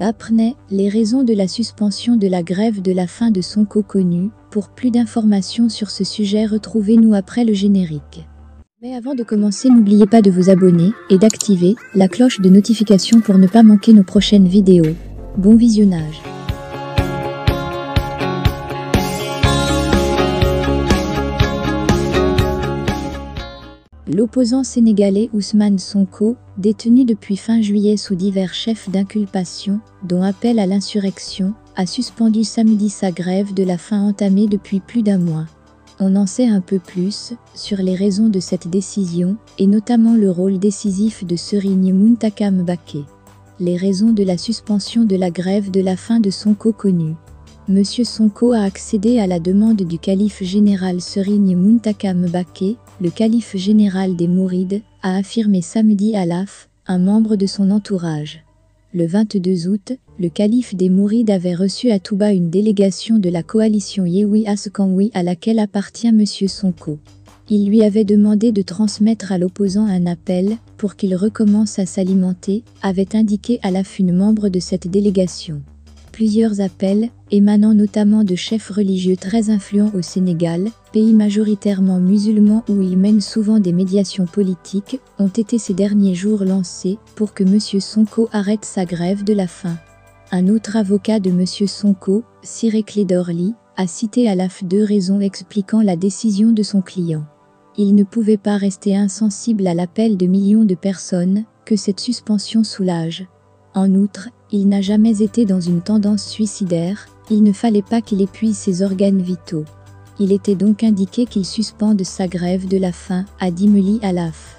Apprenez les raisons de la suspension de la grève de la faim de Sonko connues. Pour plus d'informations sur ce sujet, retrouvez-nous après le générique. Mais avant de commencer, n'oubliez pas de vous abonner et d'activer la cloche de notification pour ne pas manquer nos prochaines vidéos. Bon visionnage. L'opposant sénégalais Ousmane Sonko, détenu depuis fin juillet sous divers chefs d'inculpation, dont appel à l'insurrection, a suspendu samedi sa grève de la faim entamée depuis plus d'un mois. On en sait un peu plus sur les raisons de cette décision, et notamment le rôle décisif de Serigne Mountakha Mbacké. Les raisons de la suspension de la grève de la faim de Sonko connues. Monsieur Sonko a accédé à la demande du calife général Serigne Mountakha Mbacké, le calife général des Mourides, a affirmé samedi à l'AF, un membre de son entourage. Le 22 août, le calife des Mourides avait reçu à Touba une délégation de la coalition Yewwi Askan Wi à laquelle appartient Monsieur Sonko. Il lui avait demandé de transmettre à l'opposant un appel pour qu'il recommence à s'alimenter, avait indiqué à l'AF une membre de cette délégation. Plusieurs appels, émanant notamment de chefs religieux très influents au Sénégal, pays majoritairement musulman où il mène souvent des médiations politiques, ont été ces derniers jours lancés pour que M. Sonko arrête sa grève de la faim. Un autre avocat de M. Sonko, Ciré Clédor Ly, a cité à l'AF deux raisons expliquant la décision de son client. Il ne pouvait pas rester insensible à l'appel de millions de personnes que cette suspension soulage. En outre, il n'a jamais été dans une tendance suicidaire, il ne fallait pas qu'il épuise ses organes vitaux. Il était donc indiqué qu'il suspende sa grève de la faim, a dit Meli à l'AF.